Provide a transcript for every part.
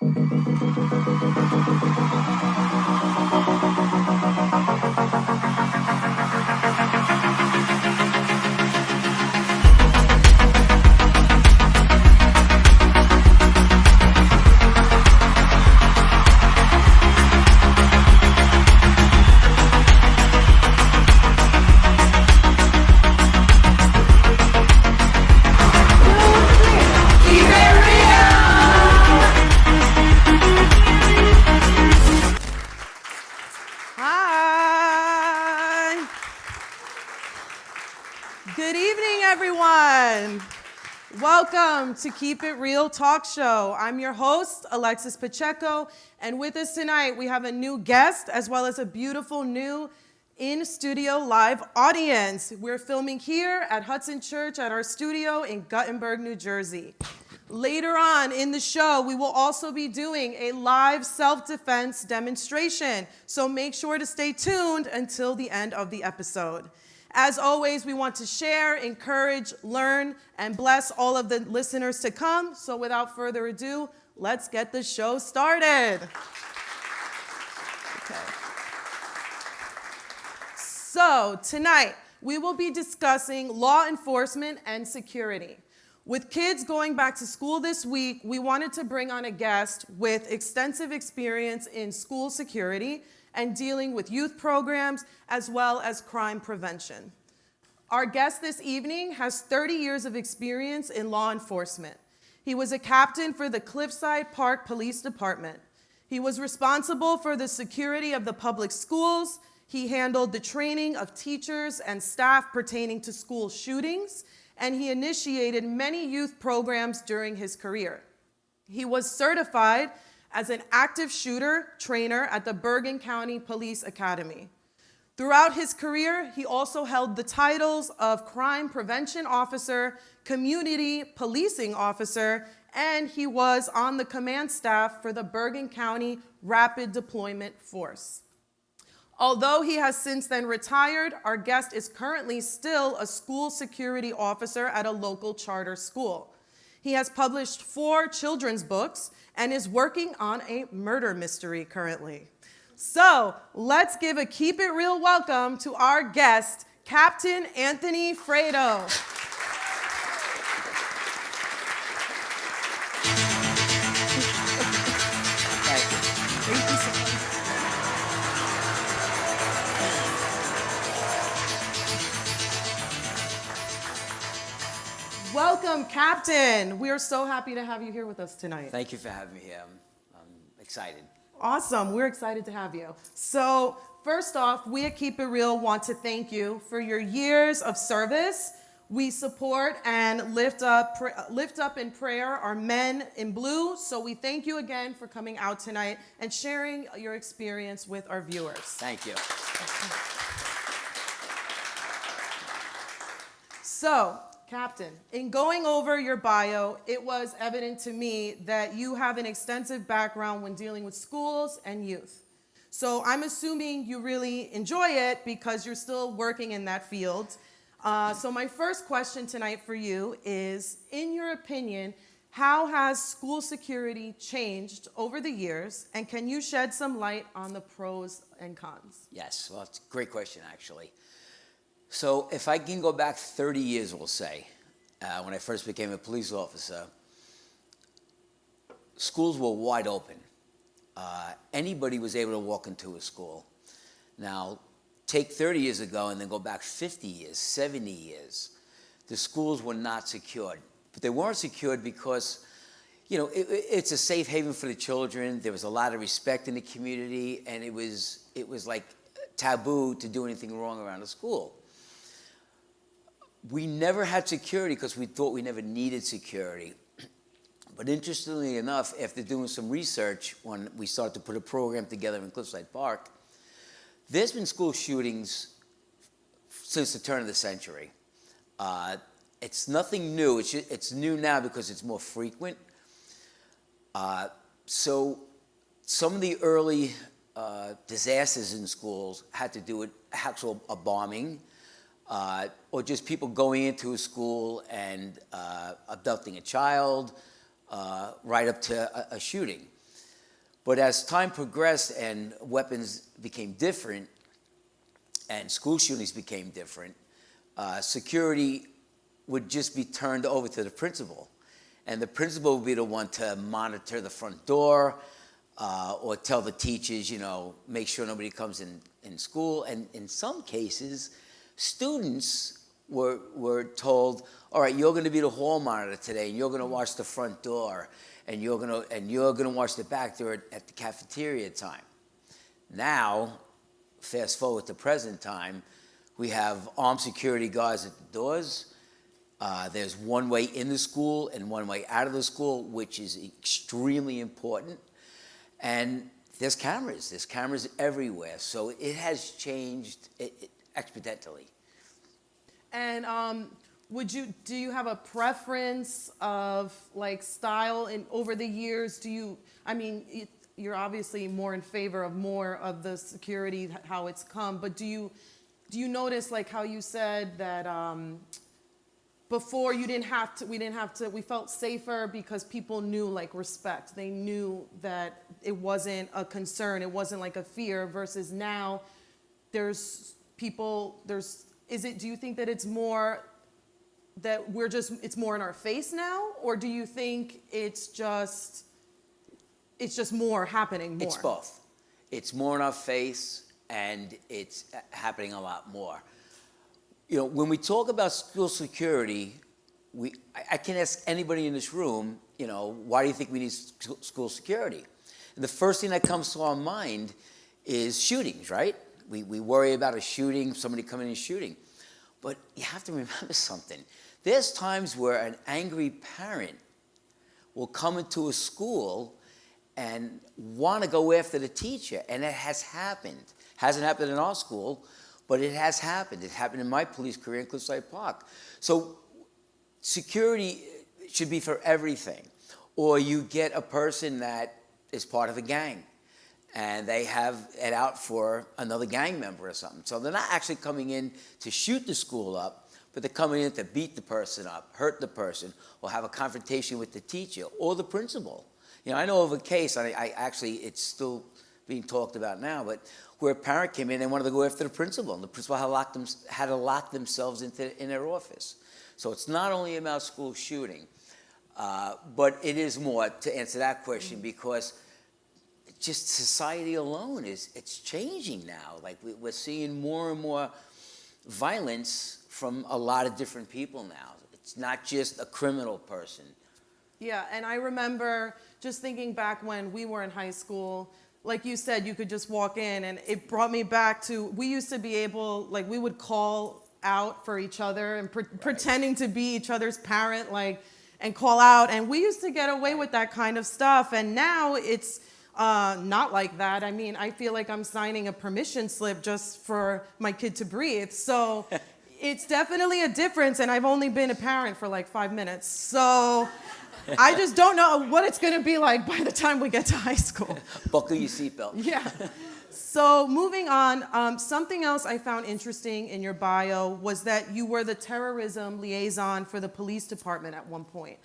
Hi. Good evening, everyone. Welcome to Keep It Real Talk Show. I'm your host, Alexis Pacheco, and with us tonight, we have a new guest as well as a beautiful new in-studio live audience. We're filming here at Hudson Church at our studio in Guttenberg, New Jersey. Later on in the show, we will also be doing a live self-defense demonstration, so make sure to stay tuned until the end of the episode. As always, we want to share, encourage, learn, and bless all of the listeners to come. So without further ado, let's get the show started. Okay. So tonight, we will be discussing law enforcement and security. With kids going back to school this week, we wanted to bring on a guest with extensive experience in school security and dealing with youth programs as well as crime prevention. Our guest this evening has 30 years of experience in law enforcement. He was a captain for the Cliffside Park Police Department. He was responsible for the security of the public schools. He handled the training of teachers and staff pertaining to school shootings, and he initiated many youth programs during his career. He was certified as an active shooter trainer at the Bergen County Police Academy. Throughout his career, he also held the titles of Crime Prevention Officer, Community Policing Officer, and he was on the command staff for the Bergen County Rapid Deployment Force. Although he has since then retired, our guest is currently still a school security officer at a local charter school. He has published 4 children's books and is working on a murder mystery currently. So let's give a Keep It Real welcome to our guest, Captain Anthony Fredo. Thank you so much. Welcome, Captain. We are so happy to have you here with us tonight. Thank you for having me here. I'm excited. Awesome. We're excited to have you. So, first off, we at Keep It Real want to thank you for your years of service. We support and lift up in prayer our men in blue. So we thank you again for coming out tonight and sharing your experience with our viewers. Thank you. So, Captain, in going over your bio, it was evident to me that you have an extensive background when dealing with schools and youth. So I'm assuming you really enjoy it because you're still working in that field. So my first question tonight for you is, in your opinion, how has school security changed over the years, and can you shed some light on the pros and cons? Yes, well, it's a great question, actually. So if I can go back 30 years, we'll say, when I first became a police officer, schools were wide open. Anybody was able to walk into a school. Now, take 30 years ago and then go back 50 years, 70 years. The schools were not secured. But they weren't secured because, you know, it's a safe haven for the children. There was a lot of respect in the community, and it was like taboo to do anything wrong around a school. We never had security because we thought we never needed security. But interestingly enough, after doing some research, when we started to put a program together in Cliffside Park, there's been school shootings since the turn of the century. It's nothing new. It's new now because it's more frequent. So some of the early disasters in schools had to do with a bombing, or just people going into a school and abducting a child, right up to a shooting. But as time progressed and weapons became different and school shootings became different, security would just be turned over to the principal. And the principal would be the one to monitor the front door or tell the teachers, make sure nobody comes in school. And in some cases, students were told, all right, you're going to be the hall monitor today, and you're going to watch the front door, and you're going to watch the back door at the cafeteria time. Now, fast forward to present time, we have armed security guards at the doors. There's one way in the school and one way out of the school, which is extremely important. And there's cameras everywhere. So it has changed exponentially. And do you have a preference of like style over the years? You're obviously more in favor of more of the security, how it's come, but do you notice, like how you said that before we felt safer because people knew like respect. They knew that it wasn't a concern, it wasn't like a fear, versus now do you think that it's more that it's more in our face now, or do you think it's just more happening more? It's both. It's more in our face, and it's happening a lot more. When we talk about school security, I can ask anybody in this room, why do you think we need school security? And the first thing that comes to our mind is shootings, right? We worry about a shooting, somebody coming in and shooting. But you have to remember something. There's times where an angry parent will come into a school and want to go after the teacher, and it has happened. Hasn't happened in our school, but it has happened. It happened in my police career in Cliffside Park. So security should be for everything. Or you get a person that is part of a gang, and they have it out for another gang member or something. So they're not actually coming in to shoot the school up, but they're coming in to beat the person up, hurt the person, or have a confrontation with the teacher or the principal. I know of a case, and it's still being talked about now, but where a parent came in and wanted to go after the principal, and the principal had to lock themselves in their office. So it's not only about school shooting, but it is more, to answer that question, because just society alone it's changing now. Like we're seeing more and more violence from a lot of different people now. It's not just a criminal person. Yeah, and I remember just thinking back when we were in high school, like you said, you could just walk in, and it brought me back to, we used to be able, like we would call out for each other and pretending to be each other's parent, and call out, and we used to get away with that kind of stuff, and now it's not like that. I feel like I'm signing a permission slip just for my kid to breathe. So it's definitely a difference, and I've only been a parent for like 5 minutes. So I just don't know what it's going to be like by the time we get to high school. Buckle your seatbelt. Yeah. So moving on, something else I found interesting in your bio was that you were the terrorism liaison for the police department at one point.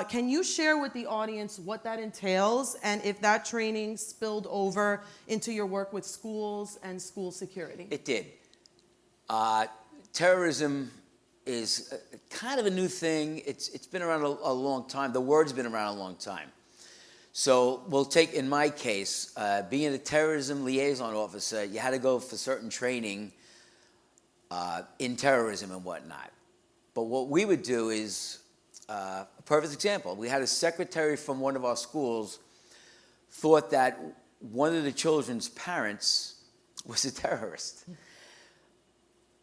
Can you share with the audience what that entails, and if that training spilled over into your work with schools and school security? It did. Terrorism is kind of a new thing. It's been around a long time. The word's been around a long time. So we'll take, in my case, being a terrorism liaison officer, you had to go for certain training in terrorism and whatnot. But what we would do is, a perfect example, we had a secretary from one of our schools thought that one of the children's parents was a terrorist.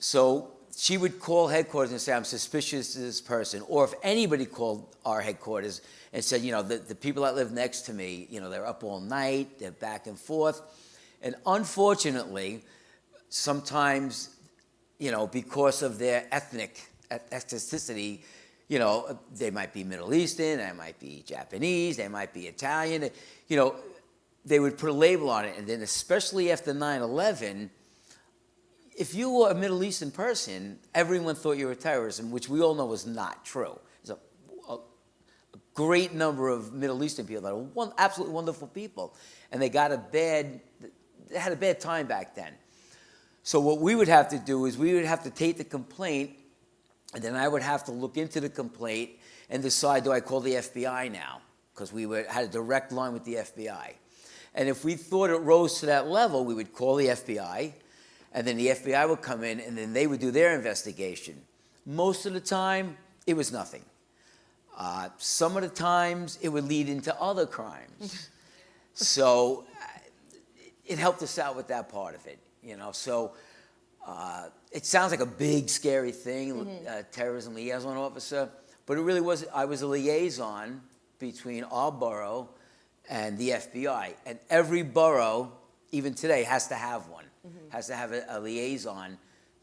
So she would call headquarters and say, I'm suspicious of this person. Or if anybody called our headquarters and said, the people that live next to me, they're up all night, they're back and forth. And unfortunately, sometimes, because of their ethnicity, they might be Middle Eastern, they might be Japanese, they might be Italian. They would put a label on it. And then especially after 9/11, if you were a Middle Eastern person, everyone thought you were terrorism, which we all know is not true. It's a great number of Middle Eastern people that were absolutely wonderful people, and they had a bad time back then. So what we would have to do is we would have to take the complaint, and then I would have to look into the complaint and decide, do I call the FBI now? Because had a direct line with the FBI. And if we thought it rose to that level, we would call the FBI, and then the FBI would come in, and then they would do their investigation. Most of the time, it was nothing. Some of the times, it would lead into other crimes. So it helped us out with that part of it, you know. So it sounds like a big, scary thing, terrorism liaison officer, but it really was. I was a liaison between our borough and the FBI, and every borough, even today, has to have one, has to have a liaison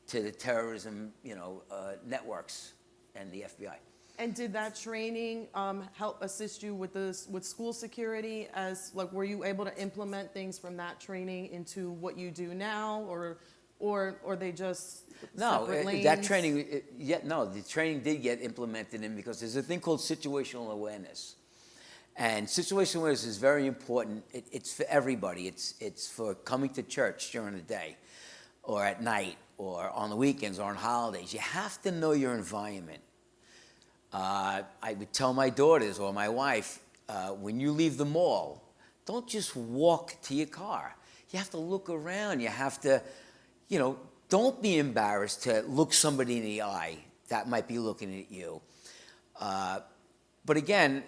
to the terrorism, you know, networks and the FBI. And did that training help assist you with school security? Were you able to implement things from that training into what you do now, or they just separate lanes? That training, the training did get implemented in, because there's a thing called situational awareness. And situational awareness is very important. It's for everybody. It's for coming to church during the day, or at night, or on the weekends, or on holidays. You have to know your environment. I would tell my daughters or my wife, when you leave the mall, don't just walk to your car. You have to look around. You have to, you know, don't be embarrassed to look somebody in the eye that might be looking at you. But again,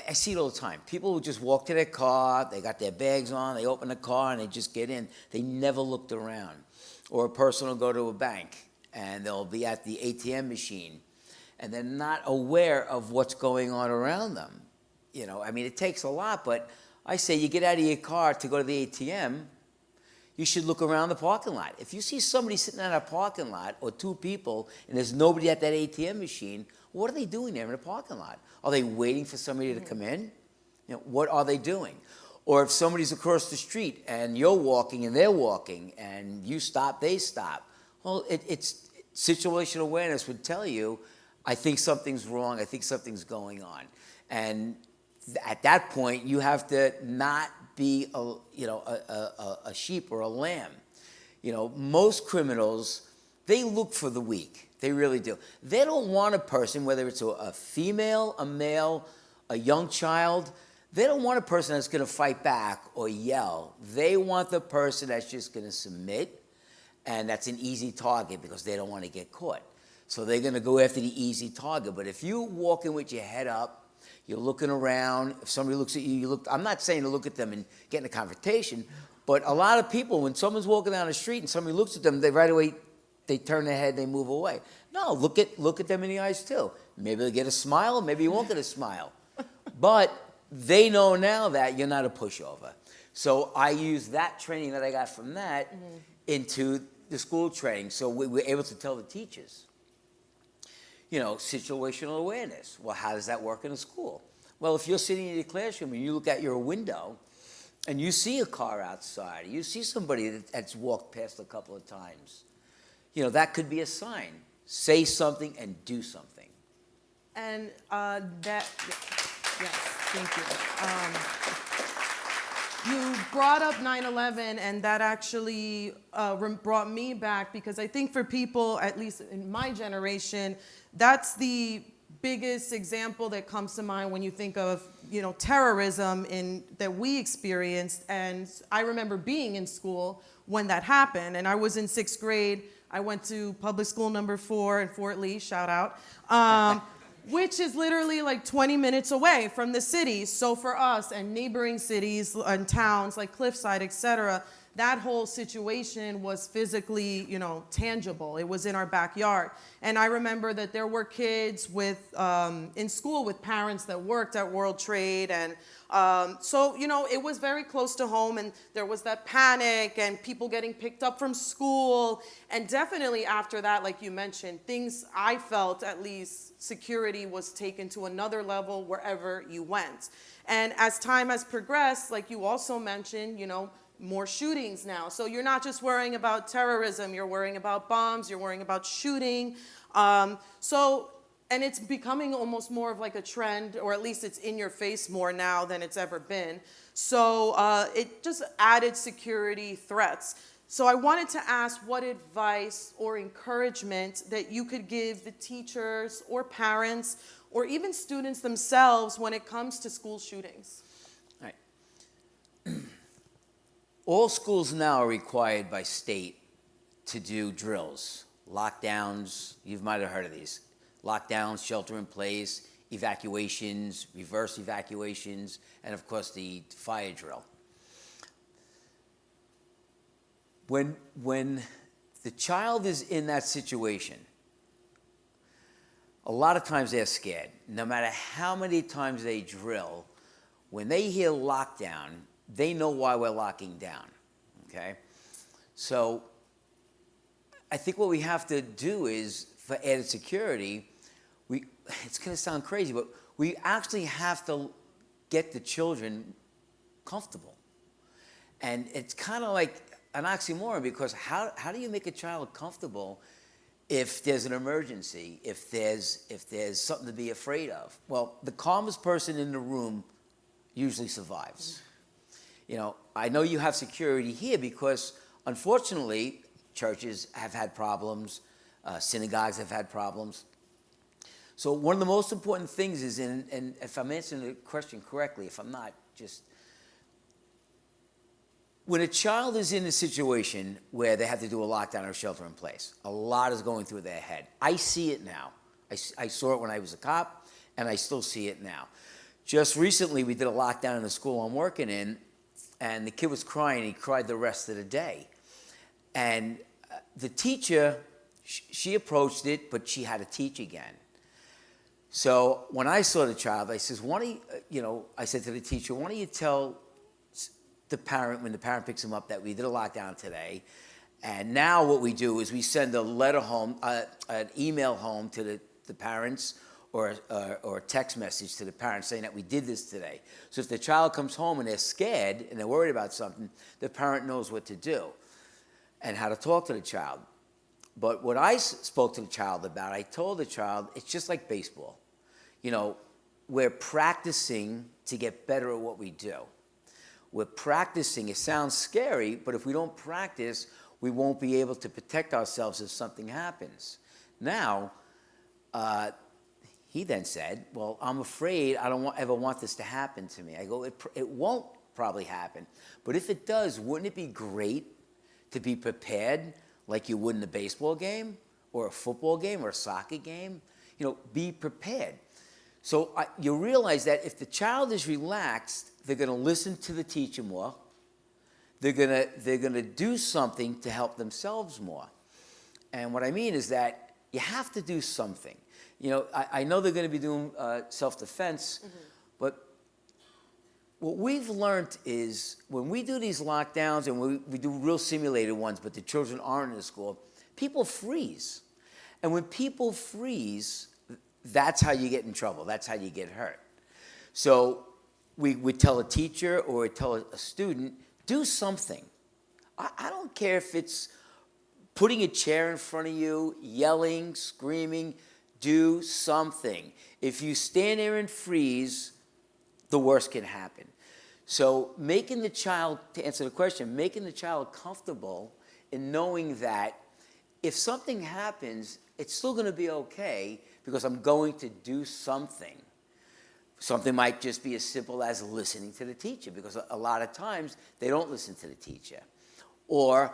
I see it all the time. People who just walk to their car, they got their bags on, they open the car, and they just get in. They never looked around. Or a person will go to a bank, and they'll be at the ATM machine, and they're not aware of what's going on around them. You know, I mean, it takes a lot, but I say you get out of your car to go to the ATM, you should look around the parking lot. If you see somebody sitting in a parking lot, or two people, and there's nobody at that ATM machine, what are they doing there in the parking lot? Are they waiting for somebody to come in? You know, what are they doing? Or if somebody's across the street and you're walking and they're walking, and you stop, they stop. Well, it's situational awareness would tell you, I think something's wrong, I think something's going on. And at that point, you have to not be a sheep or a lamb. You know, most criminals, they look for the weak. They really do. They don't want a person, whether it's a female, a male, a young child, they don't want a person that's going to fight back or yell. They want the person that's just going to submit, and that's an easy target because they don't want to get caught. So they're going to go after the easy target. But if you walk in with your head up, you're looking around, if somebody looks at you, you look. I'm not saying to look at them and get in a confrontation, but a lot of people, when someone's walking down the street and somebody looks at them, they right away, they turn their head, they move away. No, look at them in the eyes too. Maybe they'll get a smile, maybe you won't get a smile. But they know now that you're not a pushover. So I use that training that I got from that into the school training. So we were able to tell the teachers, you know, situational awareness. Well, how does that work in a school? Well, if you're sitting in your classroom and you look out your window and you see a car outside, you see somebody that's walked past a couple of times, you know, that could be a sign. Say something and do something. And yes, thank you. You brought up 9/11, and that actually brought me back, because I think for people, at least in my generation, that's the biggest example that comes to mind when you think of, you know, terrorism that we experienced. And I remember being in school when that happened, and I was in 6th grade. I went to public school number 4 in Fort Lee, shout out, which is literally like 20 minutes away from the city. So for us and neighboring cities and towns like Cliffside, et cetera, that whole situation was physically, you know, tangible. It was in our backyard. And I remember that there were kids in school with parents that worked at World Trade, and so, you know, it was very close to home, and there was that panic and people getting picked up from school. And definitely after that, like you mentioned, things, I felt at least, security was taken to another level wherever you went. And as time has progressed, like you also mentioned, you know, more shootings now. So you're not just worrying about terrorism, you're worrying about bombs, you're worrying about shooting. So And it's becoming almost more of like a trend, or at least it's in your face more now than it's ever been. So it just added security threats. So I wanted to ask what advice or encouragement that you could give the teachers or parents or even students themselves when it comes to school shootings. All right. All schools now are required by state to do drills, lockdowns. You might have heard of these. Lockdowns, shelter in place, evacuations, reverse evacuations, and of course the fire drill. When the child is in that situation, a lot of times they're scared. No matter how many times they drill, when they hear lockdown, they know why we're locking down, okay? So I think what we have to do is, for added security, it's going to sound crazy, but we actually have to get the children comfortable. And it's kind of like an oxymoron, because how do you make a child comfortable if there's an emergency, if there's something to be afraid of? Well, the calmest person in the room usually survives. You know, I know you have security here because, unfortunately, churches have had problems, synagogues have had problems. So one of the most important things is, and if I'm answering the question correctly, if I'm not, just, when a child is in a situation where they have to do a lockdown or shelter in place, a lot is going through their head. I see it now. I saw it when I was a cop, and I still see it now. Just recently, we did a lockdown in the school I'm working in, and the kid was crying. He cried the rest of the day. And the teacher, she approached it, but she had to teach again. So when I saw the child, I says, I said to the teacher, why don't you tell the parent, when the parent picks him up, that we did a lockdown today, and now what we do is we send a letter home, an email home to the parents, or a text message to the parents saying that we did this today. So if the child comes home and they're scared and they're worried about something, the parent knows what to do and how to talk to the child. But what I spoke to the child about, I told the child, it's just like baseball. You know, we're practicing to get better at what we do. We're practicing. It sounds scary, but if we don't practice, we won't be able to protect ourselves if something happens. Now, he then said, well, I'm afraid I don't ever want this to happen to me. I go, it won't probably happen. But if it does, wouldn't it be great to be prepared like you would in a baseball game or a football game or a soccer game? You know, be prepared. So you realize that if the child is relaxed, they're going to listen to the teacher more. They're going to do something to help themselves more. And what I mean is that you have to do something. You know, I know they're going to be doing self-defense, but what we've learned is when we do these lockdowns, and we do real simulated ones, but the children aren't in the school, people freeze. And when people freeze, that's how you get in trouble. That's how you get hurt. So we would tell a teacher or tell a student, do something. I don't care if it's putting a chair in front of you, yelling, screaming, do something. If you stand there and freeze, the worst can happen. So making the child, to answer the question, making the child comfortable in knowing that if something happens, it's still going to be okay because I'm going to do something. Something might just be as simple as listening to the teacher, because a lot of times they don't listen to the teacher. Or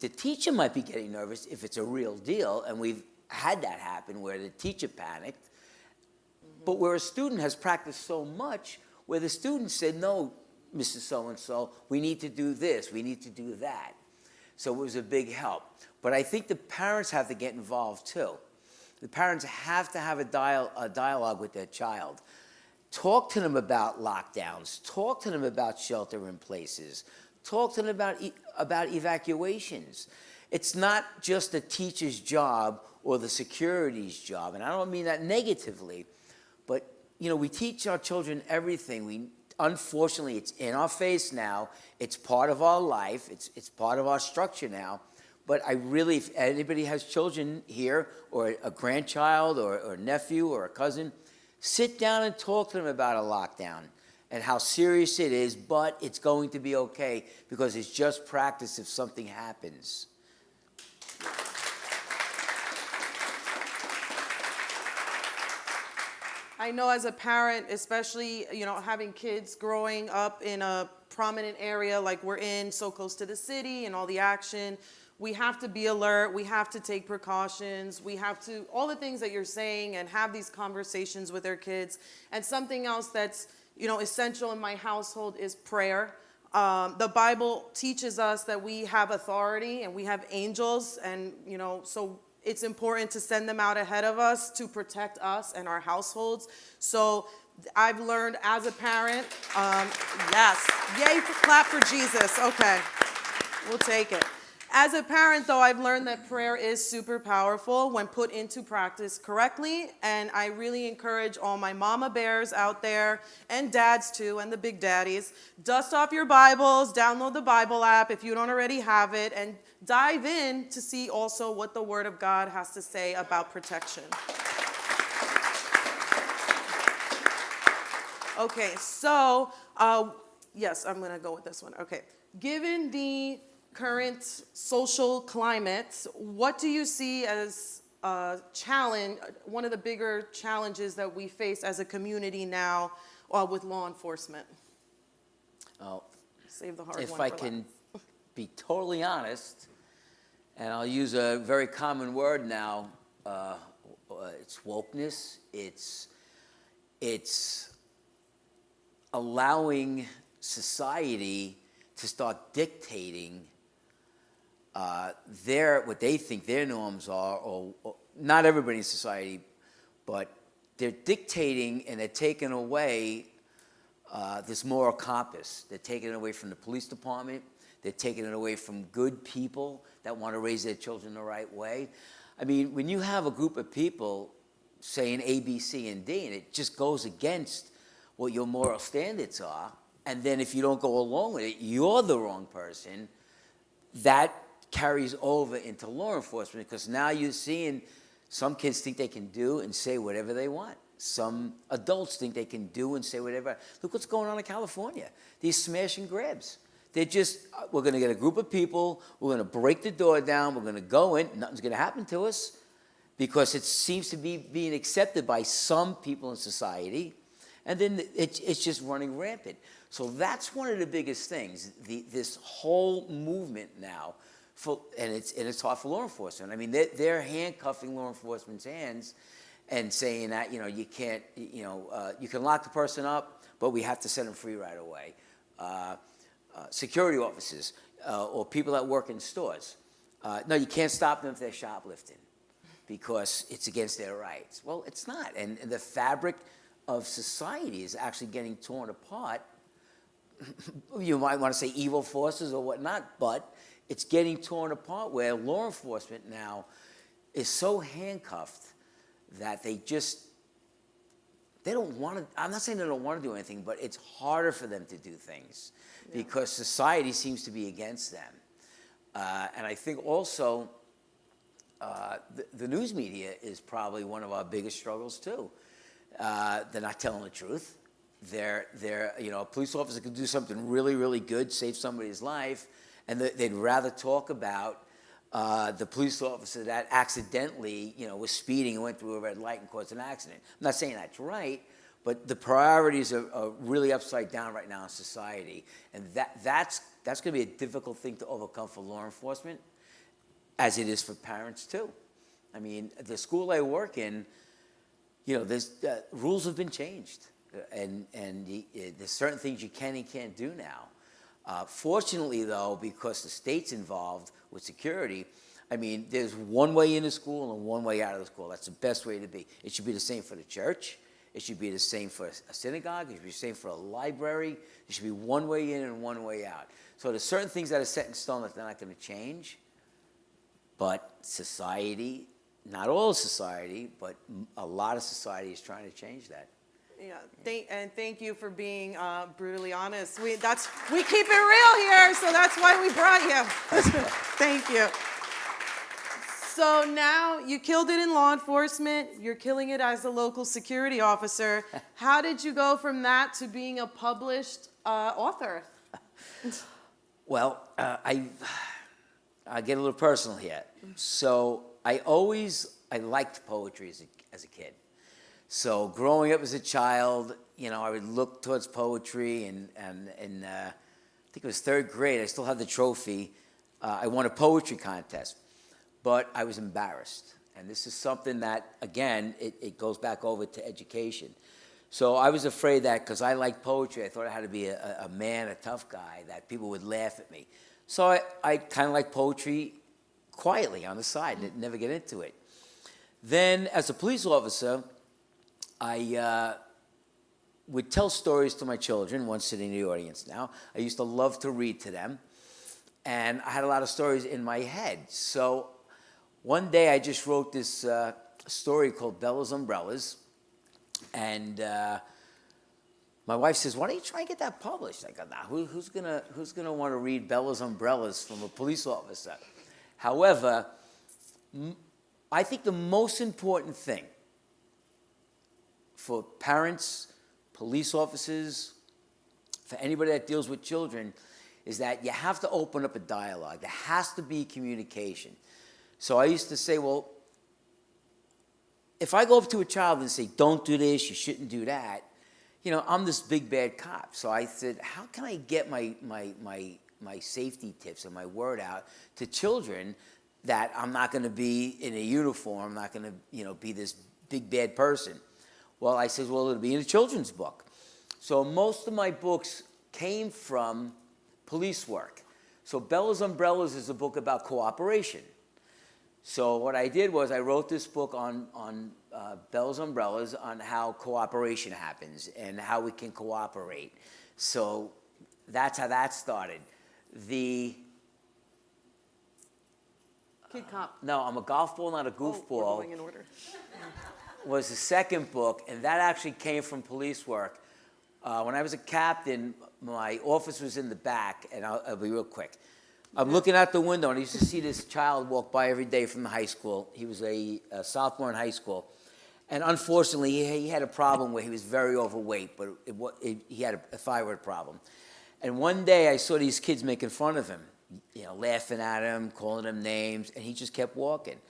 the teacher might be getting nervous if it's a real deal, and we've had that happen where the teacher panicked. But where a student has practiced so much, where the student said, no, Mrs. So-and-so, we need to do this, we need to do that. So it was a big help. But I think the parents have to get involved too. The parents have to have a dialogue with their child. Talk to them about lockdowns. Talk to them about shelter in places. Talk to them about evacuations. It's not just the teacher's job or the security's job, and I don't mean that negatively, but you know, we teach our children everything. Unfortunately, it's in our face now. It's part of our life. It's part of our structure now. But I really, if anybody has children here, or a grandchild, or nephew, or a cousin, sit down and talk to them about a lockdown and how serious it is, but it's going to be okay because it's just practice if something happens. I know as a parent, especially, having kids growing up in a prominent area like we're in, so close to the city and all the action, we have to be alert, we have to take precautions, we have to, all the things that you're saying, and have these conversations with our kids. And something else that's, essential in my household is prayer. The Bible teaches us that we have authority and we have angels, and, so it's important to send them out ahead of us to protect us and our households. So I've learned as a parent, yes, yay, clap for Jesus. Okay, we'll take it. As a parent, though, I've learned that prayer is super powerful when put into practice correctly, and I really encourage all my mama bears out there, and dads too, and the big daddies, dust off your Bibles, download the Bible app if you don't already have it, and dive in to see also what the Word of God has to say about protection. Okay, so, yes, I'm going to go with this one. Okay, given the current social climate, what do you see as a challenge, one of the bigger challenges that we face as a community now with law enforcement? Oh, save the hard one if for I last. can be totally honest, and I'll use a very common word now, it's wokeness. It's allowing society to start dictating what they think their norms are, or not everybody in society, but they're dictating, and they're taking away this moral compass. They're taking it away from the police department. They're taking it away from good people that want to raise their children the right way. I mean, when you have a group of people saying A, B, C, and D, and it just goes against what your moral standards are, and then if you don't go along with it, you're the wrong person, that carries over into law enforcement, because now you're seeing some kids think they can do and say whatever they want. Some adults think they can do and say whatever. Look what's going on in California. These smash and grabs. They're just, we're going to get a group of people, we're going to break the door down, we're going to go in, nothing's going to happen to us, because it seems to be being accepted by some people in society, and then it's just running rampant. So that's one of the biggest things, this whole movement now, and it's hard for law enforcement. I mean, they're handcuffing law enforcement's hands and saying that, you can't, you can lock the person up, but we have to set them free right away. Security officers or people that work in stores, no, you can't stop them if they're shoplifting because it's against their rights. Well, it's not. And the fabric of society is actually getting torn apart. You might want to say evil forces or whatnot, but it's getting torn apart where law enforcement now is so handcuffed that they don't want to, I'm not saying they don't want to do anything, but it's harder for them to do things because society seems to be against them. And I think also the news media is probably one of our biggest struggles too. They're not telling the truth. A police officer could do something really, really good, save somebody's life, and they'd rather talk about the police officer that accidentally, was speeding and went through a red light and caused an accident. I'm not saying that's right, but the priorities are really upside down right now in society, and that's going to be a difficult thing to overcome for law enforcement, as it is for parents too. I mean, the school I work in, there's rules have been changed, and there's certain things you can and can't do now. Fortunately, though, because the state's involved with security, I mean, there's one way in the school and one way out of the school. That's the best way to be. It should be the same for the church. It should be the same for a synagogue. It should be the same for a library. It should be one way in and one way out. So there's certain things that are set in stone that they're not going to change. But society, not all society, but a lot of society is trying to change that. Yeah, and thank you for being brutally honest. We keep it real here, so that's why we brought you. Thank you. So now you killed it in law enforcement. You're killing it as a local security officer. How did you go from that to being a published author? Well, I get a little personal here. So I liked poetry as a kid. So growing up as a child, I would look towards poetry, and I think it was third grade. I still have the trophy. I won a poetry contest, but I was embarrassed. And this is something that, again, it goes back over to education. So I was afraid that because I liked poetry, I thought I had to be a man, a tough guy, that people would laugh at me. So I kind of liked poetry quietly on the side and never get into it. Then as a police officer, I would tell stories to my children, one sitting in the audience now. I used to love to read to them, and I had a lot of stories in my head. So one day I just wrote this story called Bella's Umbrellas, and my wife says, "Why don't you try and get that published?" I go, "Nah, who's gonna want to read Bella's Umbrellas from a police officer?" However, I think the most important thing for parents, police officers, for anybody that deals with children, is that you have to open up a dialogue. There has to be communication. So I used to say, well, if I go up to a child and say, don't do this, you shouldn't do that, I'm this big bad cop. So I said, how can I get my safety tips and my word out to children that I'm not going to be in a uniform, I'm not going to, be this big bad person? Well, I said, well, it'll be in a children's book. So most of my books came from police work. So Bella's Umbrellas is a book about cooperation. So what I did was I wrote this book on Bella's Umbrellas, on how cooperation happens and how we can cooperate. So that's how that started. Kid Cop. No, I'm a golf ball, not a goofball. We're going in order. Was the second book, and that actually came from police work. When I was a captain, my office was in the back, and I'll be real quick. I'm looking out the window, and I used to see this child walk by every day from the high school. He was a sophomore in high school. And unfortunately, he had a problem where he was very overweight, but he had a thyroid problem. And one day, I saw these kids making fun of him, laughing at him, calling him names, and he just kept walking.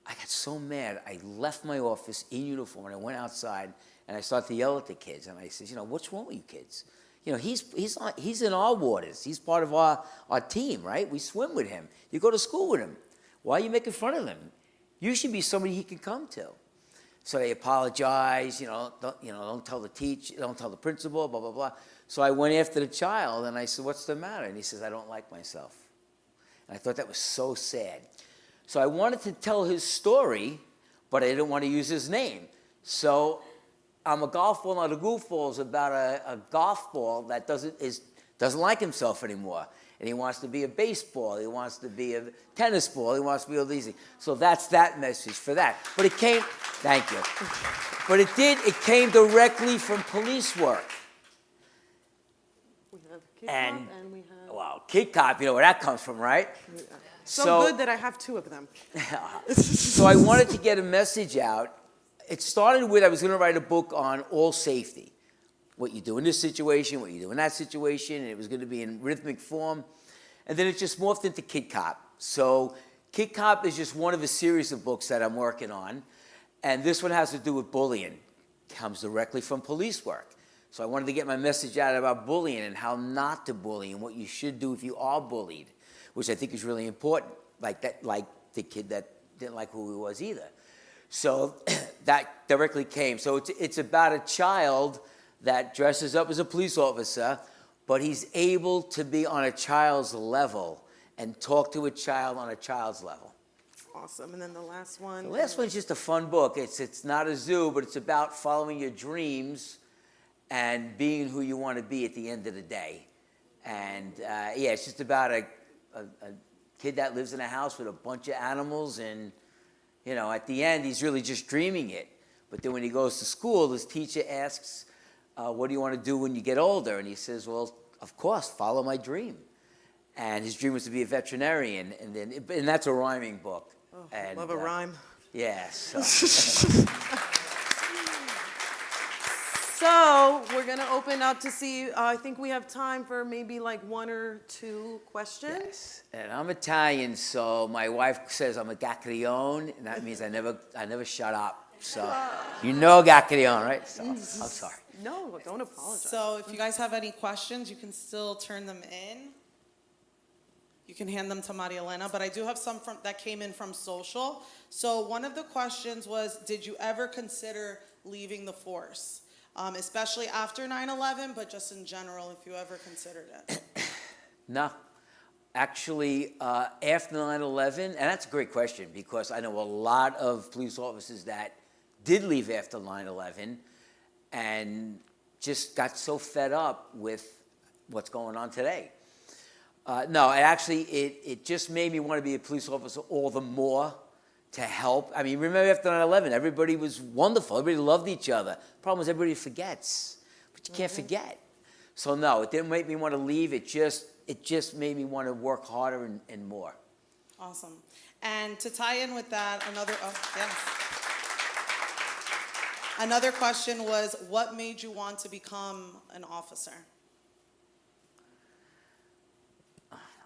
I got so mad, I left my office in uniform, and I went outside, and I started to yell at the kids. And I said, what's wrong with you kids? He's in our waters. He's part of our team, right? We swim with him. You go to school with him. Why are you making fun of him? You should be somebody he can come to. So they apologized, don't tell the teacher, don't tell the principal, blah, blah, blah. So I went after the child, and I said, what's the matter? And he says, I don't like myself. And I thought that was so sad. So I wanted to tell his story, but I didn't want to use his name. So I'm a golf ball, not a goofball, is about a golf ball that doesn't like himself anymore. And he wants to be a baseball, he wants to be a tennis ball, he wants to be all these things. So that's that message for that. But it came, thank you. But it came directly from police work. We have Kid Cop and we have... Well, Kid Cop, you know where that comes from, right? Yeah. So good that I have two of them. So I wanted to get a message out. It started with I was going to write a book on all safety. What you do in this situation, what you do in that situation, and it was going to be in rhythmic form. And then it just morphed into Kid Cop. So Kid Cop is just one of a series of books that I'm working on. And this one has to do with bullying. It comes directly from police work. So I wanted to get my message out about bullying and how not to bully and what you should do if you are bullied, which I think is really important, like the kid that didn't like who he was either. So that directly came. So it's about a child that dresses up as a police officer, but he's able to be on a child's level and talk to a child on a child's level. Awesome. And then the last one? The last one's just a fun book. It's not a zoo, but it's about following your dreams and being who you want to be at the end of the day. And it's just about a kid that lives in a house with a bunch of animals, and at the end he's really just dreaming it. But then when he goes to school, his teacher asks, what do you want to do when you get older? And he says, well, of course, follow my dream. And his dream was to be a veterinarian, and that's a rhyming book. And, Love a rhyme. Yeah, so. So we're gonna open up to see, I think we have time for maybe like 1 or 2 questions. Yes, and I'm Italian, so my wife says I'm a Gaccrione, and that means I never shut up. So you know Gaccrione, right? So I'm sorry. No, don't apologize. So if you guys have any questions, you can still turn them in. You can hand them to Maria Elena, but I do have some that came in from social. So one of the questions was, did you ever consider leaving the force? Especially after 9/11, but just in general, if you ever considered it. No, actually, after 9/11, and that's a great question because I know a lot of police officers that did leave after 9/11 and just got so fed up with what's going on today. No, it just made me want to be a police officer all the more to help. I mean, remember after 9/11, everybody was wonderful. Everybody loved each other. Problem is everybody forgets, but you can't forget. So no, it didn't make me want to leave. It just made me want to work harder and more. Awesome. And to tie in with that, another question was, what made you want to become an officer?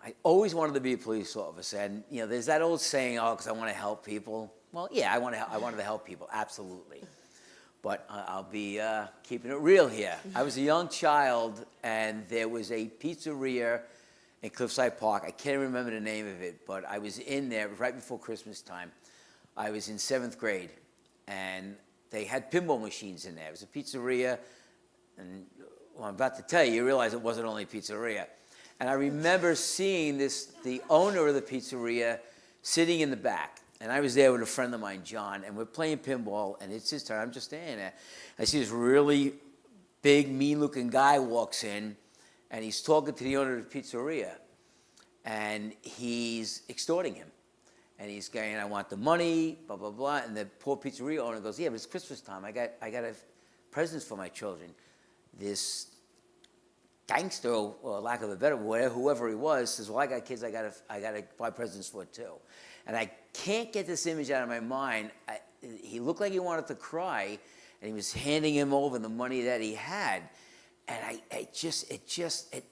I always wanted to be a police officer, and there's that old saying, "Oh, because I want to help people." Well, yeah, I wanted to help people, absolutely. But I'll be keeping it real here. I was a young child, and there was a pizzeria in Cliffside Park. I can't remember the name of it, but I was in there right before Christmas time. I was in 7th grade, and they had pinball machines in there. It was a pizzeria, and what I'm about to tell you, you realize it wasn't only a pizzeria. And I remember seeing the owner of the pizzeria sitting in the back. And I was there with a friend of mine, John, and we're playing pinball, and it's his turn. I'm just standing there. I see this really big, mean-looking guy walks in, and he's talking to the owner of the pizzeria. And he's extorting him. And he's going, "I want the money, blah, blah, blah." And the poor pizzeria owner goes, "Yeah, but it's Christmas time. I got presents for my children." This gangster, or lack of a better word, whoever he was, says, "Well, I got kids I gotta buy presents for too." And I can't get this image out of my mind. He looked like he wanted to cry, and he was handing him over the money that he had. And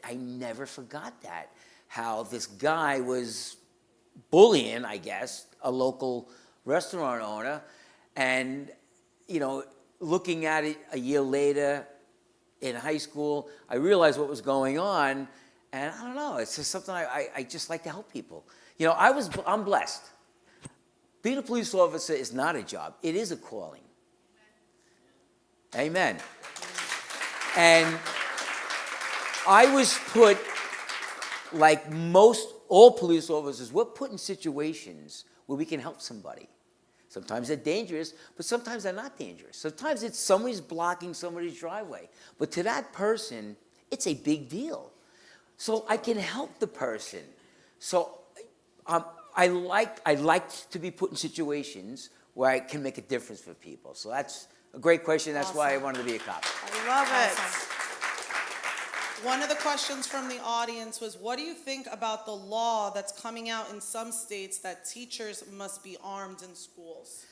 I never forgot that, how this guy was bullying, I guess, a local restaurant owner. And, looking at it a year later, in high school, I realized what was going on, and I don't know, it's just something I just like to help people. I'm blessed. Being a police officer is not a job, it is a calling. Amen. And I was put, like all police officers, we're put in situations where we can help somebody. Sometimes they're dangerous, but sometimes they're not dangerous. Sometimes it's somebody's blocking somebody's driveway. But to that person, it's a big deal. So I can help the person. So I like to be put in situations where I can make a difference for people. So that's a great question. That's why I wanted to be a cop. I love it. Awesome. One of the questions from the audience was, what do you think about the law that's coming out in some states that teachers must be armed in schools?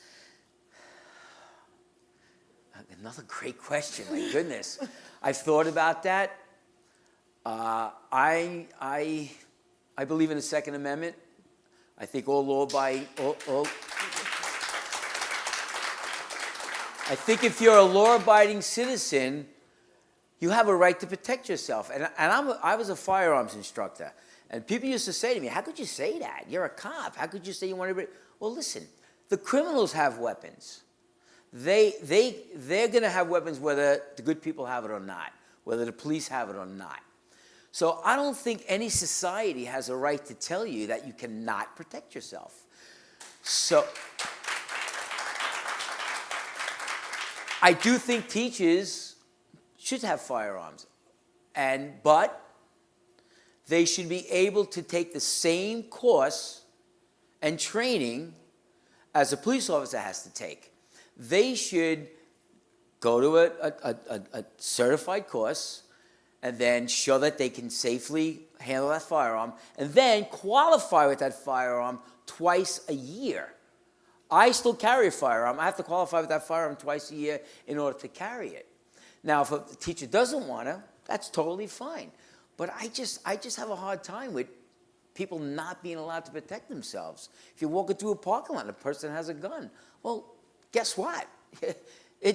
Another great question, my goodness. I've thought about that. I believe in the Second Amendment. I think I think if you're a law-abiding citizen, you have a right to protect yourself. And I was a firearms instructor. And people used to say to me, "How could you say that? You're a cop. How could you say you want to..." Well, listen, the criminals have weapons. They're going to have weapons whether the good people have it or not, whether the police have it or not. So I don't think any society has a right to tell you that you cannot protect yourself. So I do think teachers should have firearms, but they should be able to take the same course and training as a police officer has to take. They should go to a certified course and then show that they can safely handle that firearm, and then qualify with that firearm twice a year. I still carry a firearm. I have to qualify with that firearm twice a year in order to carry it. Now, if a teacher doesn't want to, that's totally fine. But I just have a hard time with people not being allowed to protect themselves. If you're walking through a parking lot and a person has a gun, well, guess what? They're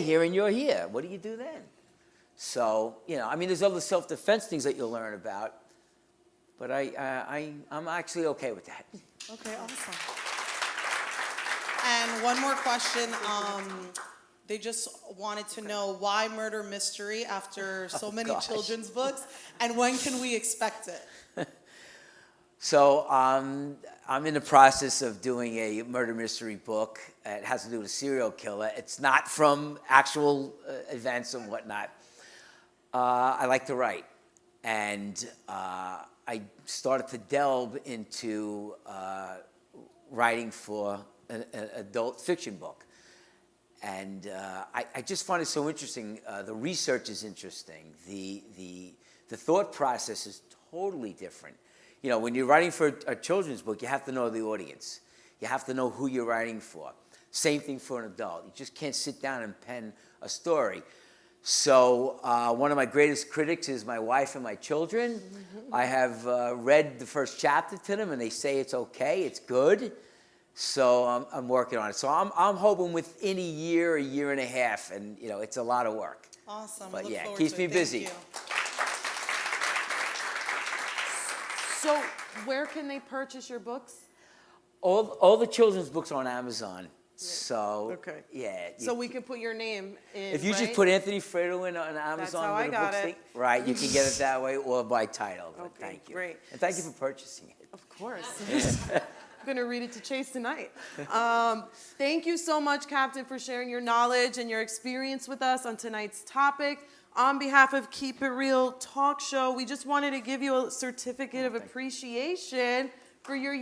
here and you're here. What do you do then? So, I mean, there's other self-defense things that you'll learn about, but I'm actually okay with that. Okay, awesome. And one more question. They just wanted to know why murder mystery after so many gosh. children's books, and when can we expect it? So I'm in the process of doing a murder mystery book. It has to do with a serial killer. It's not from actual events and whatnot. I like to write, and I started to delve into writing for an adult fiction book. And I just find it so interesting. The research is interesting. The thought process is totally different. When you're writing for a children's book, you have to know the audience. You have to know who you're writing for. Same thing for an adult. You just can't sit down and pen a story. So one of my greatest critics is my wife and my children. I have read the first chapter to them, and they say it's okay, it's good. So I'm working on it. So I'm hoping within a year and a half, and it's a lot of work. Awesome. But Look yeah, forward keeps to me it. busy. Thank you. So where can they purchase your books? All the children's books are on Amazon. So Okay. yeah. So we can put your name in, If you just right? put Anthony Fredo in on Amazon, how with I a got book it. thing, right? You can get it that way or by title. But Okay, thank you. great. And thank you for purchasing it. Of course. I'm going to read it to Chase tonight. Thank you so much, Captain, for sharing your knowledge and your experience with us on tonight's topic. On behalf of Keep It Real Talk Show, we just wanted to give you a certificate of appreciation for your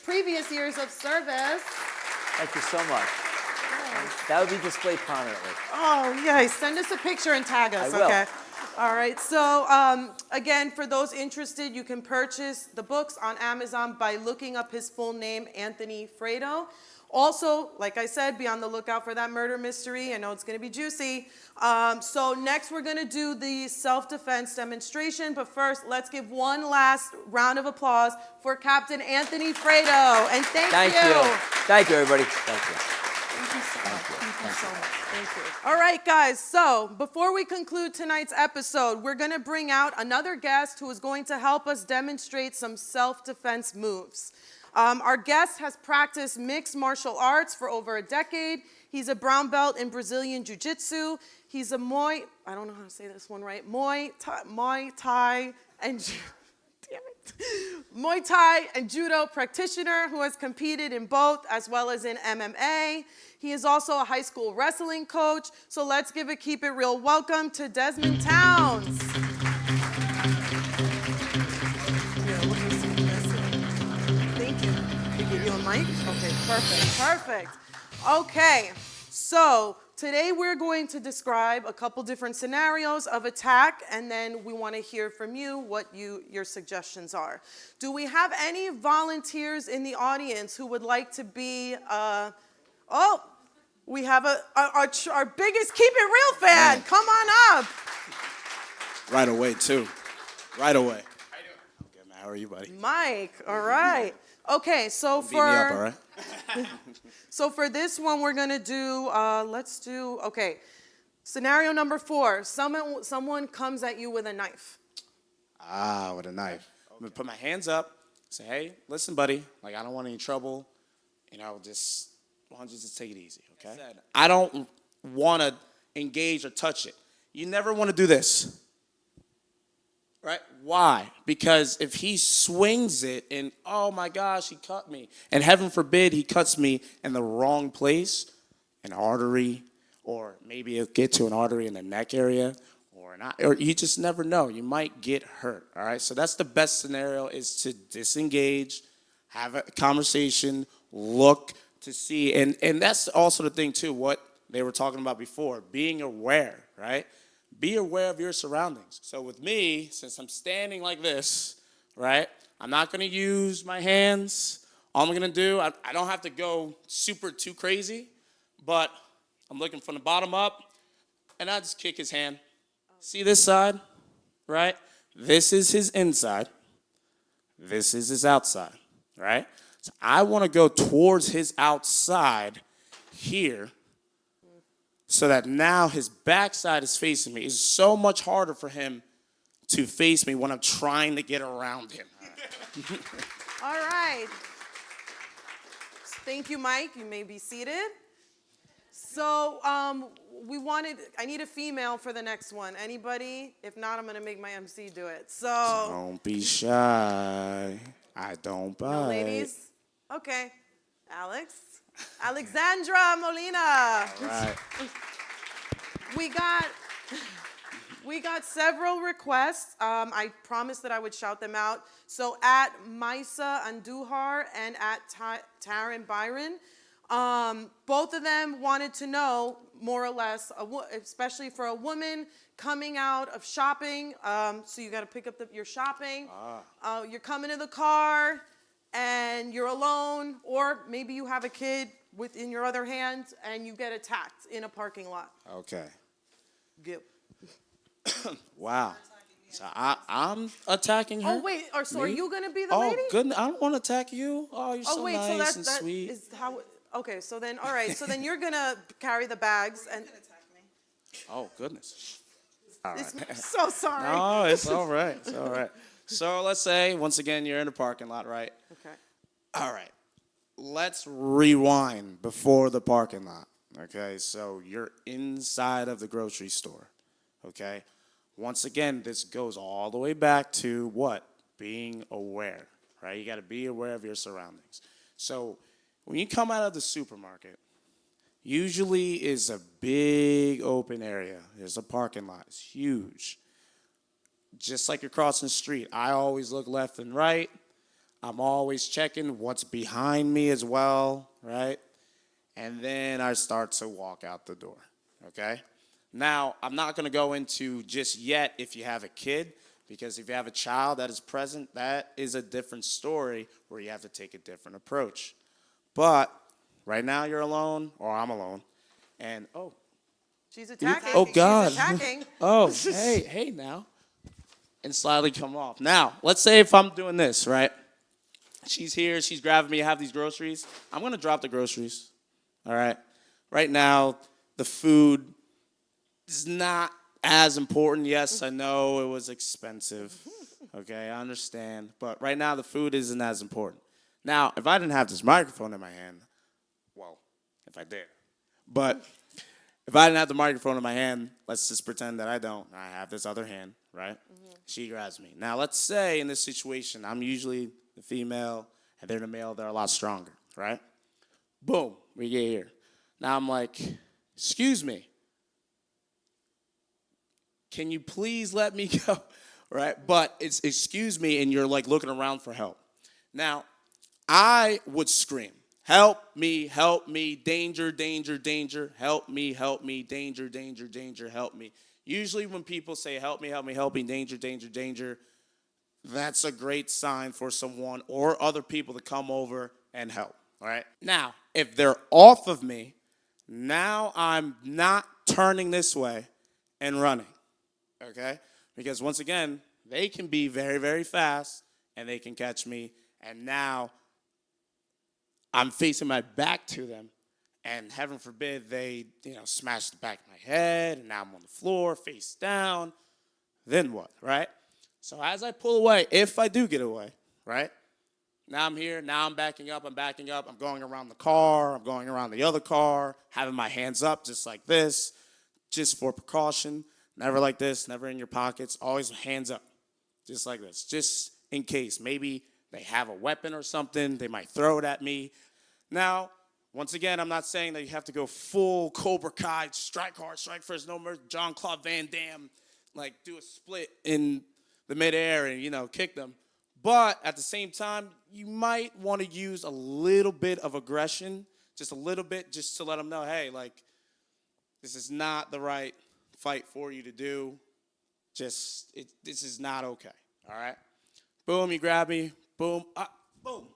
previous years of service. Thank you so much. That would be displayed prominently. Oh, yay. Send us a picture and tag us, I will. okay? All right. So, again, for those interested, you can purchase the books on Amazon by looking up his full name, Anthony Fredo. Also, like I said, be on the lookout for that murder mystery. I know it's going to be juicy. So next, we're going to do the self-defense demonstration. But first, let's give one last round of applause for Captain Anthony Fredo. And thank you. Thank you, everybody. Thank you. Thank you so much. Thank you so much. Thank you. All right, guys. So before we conclude tonight's episode, we're going to bring out another guest who is going to help us demonstrate some self-defense moves. Our guest has practiced mixed martial arts for over a decade. He's a brown belt in Brazilian Jiu-Jitsu. He's a I don't know how to say this one right, Muay Thai and Judo practitioner who has competed in both as well as in MMA. He is also a high school wrestling coach. So let's give a Keep It Real welcome to Desmond Towns. Thank you. They give you a mic? Okay, perfect. Okay, so today we're going to describe a couple different scenarios of attack, and then we want to hear from you what your suggestions are. Do we have any volunteers in the audience who would like to be, we have our biggest Keep It Real fan. Man. Come on up. Right away, too. Right away. How you doing? Okay, man. How are you, buddy? Mike, all right. Okay, so Beat me up, all right? So for this one, we're gonna do, scenario number 4. Someone comes at you with a knife. Ah, with a knife. I'm going to put my hands up, say, hey, listen, buddy. Like, I don't want any trouble. Why don't you just take it easy, okay? I don't want to engage or touch it. You never want to do this. Right? Why? Because if he swings it and, oh my gosh, he cut me, and heaven forbid he cuts me in the wrong place, an artery, or maybe it'll get to an artery in the neck area, or you just never know. You might get hurt, all right? So that's the best scenario, is to disengage, have a conversation, look to see. And that's also the thing, too, what they were talking about before, being aware, right? be aware of your surroundings. So with me, since I'm standing like this, right, I'm not going to use my hands. All I'm going to do, I don't have to go super too crazy, but I'm looking from the bottom up, and I just kick his hand. See this side, right? This is his inside. This is his outside, right? So I want to go towards his outside here so that now his backside is facing me. It's so much harder for him to face me when I'm trying to get around him. All right. Thank you, Mike. You may be seated. So I need a female for the next one. Anybody? If not, I'm going to make my MC do it. So, Don't be shy. I don't bite. no ladies? Okay. Alex. Alexandra Molina. All right. We got several requests. I promised that I would shout them out. So at Maisa Andujar and at Taryn Byron, both of them wanted to know, more or less, especially for a woman coming out of shopping. So you got to pick up your shopping. You're coming to the car and you're alone, or maybe you have a kid in your other hand and you get attacked in a parking lot. Okay. Go. Wow. So I'm attacking her? Oh, wait. So are Me? you going to be the Oh, lady? goodness. I don't want to attack you. Oh, you're so Oh, wait. nice So that and sweet. is how. Okay. So then, all right. So then you're going to carry the bags. And Oh, goodness. All right. I'm so sorry. No, it's all right. It's all right. So let's say, once again, you're in the parking lot, right? Okay. All right. Let's rewind before the parking lot. Okay, so you're inside of the grocery store. Okay? Once again, this goes all the way back to what? Being aware, right? You got to be aware of your surroundings. So when you come out of the supermarket, usually is a big open area. There's a parking lot. It's huge. Just like you're crossing the street, I always look left and right. I'm always checking what's behind me as well, right? And then I start to walk out the door, okay? Now, I'm not going to go into just yet if you have a kid, because if you have a child that is present, that is a different story where you have to take a different approach. But right now you're alone, or I'm alone, and She's attacking. oh God. She's attacking. Oh, hey now. And slightly come off. Now, let's say if I'm doing this, right? She's here, she's grabbing me, I have these groceries. I'm going to drop the groceries, all right? Right now, the food is not as important. Yes, I know it was expensive, okay? I understand. But right now, the food isn't as important. Now, if I didn't have this microphone in my hand, well, if I did, but if I didn't have the microphone in my hand, let's just pretend that I don't. I have this other hand, right? She grabs me. Now, let's say in this situation, I'm usually the female, and they're the male, they're a lot stronger, right? Boom, we get here. Now I'm like, excuse me. Can you please let me go, right? But it's excuse me, and you're like looking around for help. Now, I would scream, help me, danger, danger, danger, help me, danger, danger, danger, help me. Usually when people say help me, danger, danger, danger, that's a great sign for someone or other people to come over and help, all right? Now, if they're off of me, now I'm not turning this way and running, okay? Because once again, they can be very, very fast, and they can catch me, and now I'm facing my back to them, and heaven forbid they, smash the back of my head, and now I'm on the floor, face down. Then what, right? So as I pull away, if I do get away, right? Now I'm here, now I'm backing up, I'm going around the car, I'm going around the other car, having my hands up just like this, just for precaution. Never like this, never in your pockets, always hands up, just like this, just in case. Maybe they have a weapon or something, they might throw it at me. Now, once again, I'm not saying that you have to go full Cobra Kai, strike hard, strike first, no mercy, Jean-Claude Van Damme, like do a split in the midair and, kick them. But at the same time, you might want to use a little bit of aggression, just a little bit, just to let them know, hey, like, this is not the right fight for you to do. This is not okay, all right? Boom, you grab me, boom, boom, all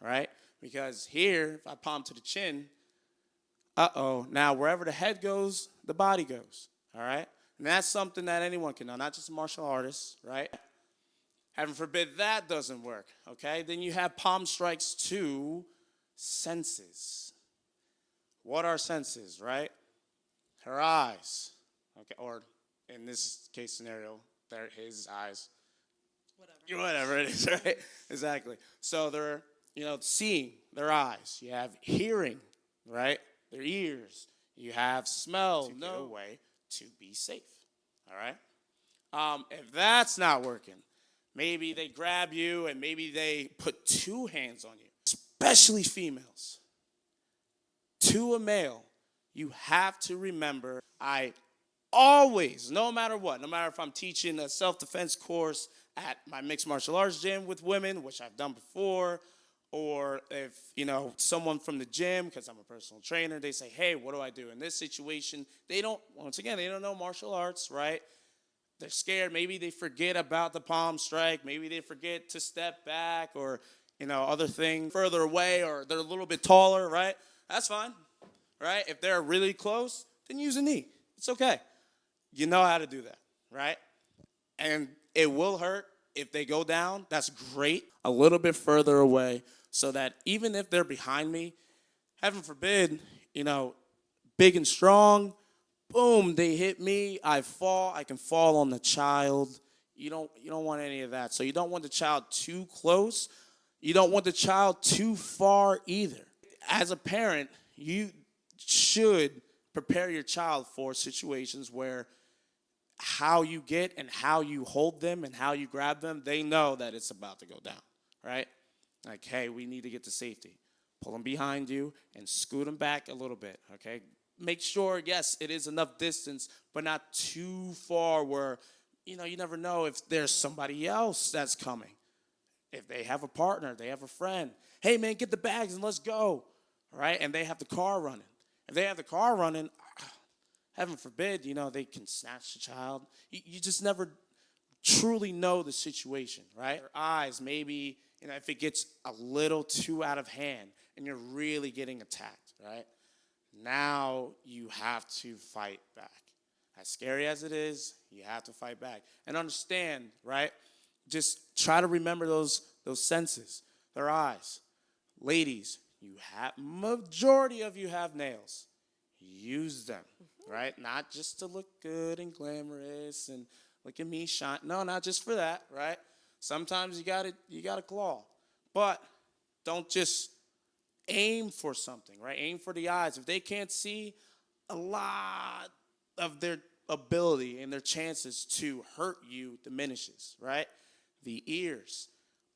right? Because here, if I palm to the chin, now wherever the head goes, the body goes, all right? And that's something that anyone can know, not just a martial artist, right? Heaven forbid that doesn't work, okay? Then you have palm strikes to senses. What are senses, right? Her eyes, okay, or in this case scenario, his eyes. Whatever it is, right? Exactly. So they're, seeing, their eyes. You have hearing, right? Their ears. You have smell, to get away to be safe, all right? If that's not working, maybe they grab you and maybe they put two hands on you, especially females. To a male, you have to remember, I always, no matter what, no matter if I'm teaching a self-defense course at my mixed martial arts gym with women, which I've done before, or if, someone from the gym, because I'm a personal trainer, they say, hey, what do I do in this situation? They don't know martial arts, right? They're scared. Maybe they forget about the palm strike. Maybe they forget to step back or, other things further away, or they're a little bit taller, right? That's fine, right? If they're really close, then use a knee. It's okay. You know how to do that, right? And it will hurt if they go down. That's great. A little bit further away so that even if they're behind me, heaven forbid, big and strong, boom, they hit me, I fall, I can fall on the child. You don't want any of that. So you don't want the child too close. You don't want the child too far either. As a parent, you should prepare your child for situations where how you get and how you hold them and how you grab them, they know that it's about to go down, right? Like, hey, we need to get to safety. Pull them behind you and scoot them back a little bit, okay? Make sure, yes, it is enough distance, but not too far where, you never know if there's somebody else that's coming. If they have a partner, they have a friend. Hey, man, get the bags and let's go, right? And they have the car running. If they have the car running, heaven forbid, they can snatch the child. You just never truly know the situation, right? Their eyes, maybe, if it gets a little too out of hand and you're really getting attacked, right? Now you have to fight back. As scary as it is, you have to fight back. And understand, right? Just try to remember those senses, their eyes. Ladies, majority of you have nails. Use them, right? Not just to look good and glamorous and look at me shine. No, not just for that, right? Sometimes you gotta claw. But don't just aim for something, right? Aim for the eyes. If they can't see, a lot of their ability and their chances to hurt you diminishes, right? The ears.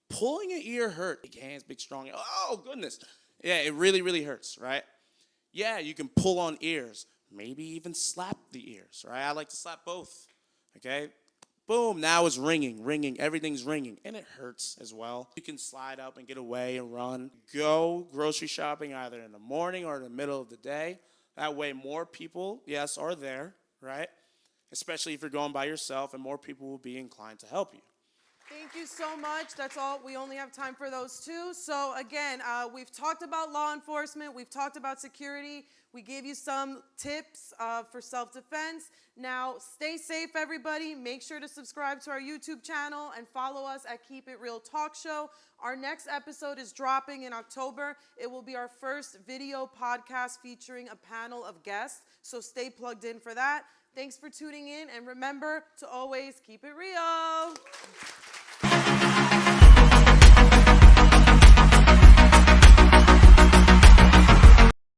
Pulling an ear hurt. Big hands, big strong. Oh, goodness. Yeah, it really, really hurts, right? Yeah, you can pull on ears. Maybe even slap the ears, right? I like to slap both, okay? Boom, now it's ringing. Everything's ringing, and it hurts as well. You can slide up and get away and run. Go grocery shopping either in the morning or in the middle of the day. That way more people, yes, are there, right? Especially if you're going by yourself, and more people will be inclined to help you. Thank you so much. That's all. We only have time for those two. So again, we've talked about law enforcement. We've talked about security. We gave you some tips for self-defense. Now, stay safe, everybody. Make sure to subscribe to our YouTube channel and follow us at Keep It Real Talk Show. Our next episode is dropping in October. It will be our first video podcast featuring a panel of guests. So stay plugged in for that. Thanks for tuning in. And remember to always keep it real.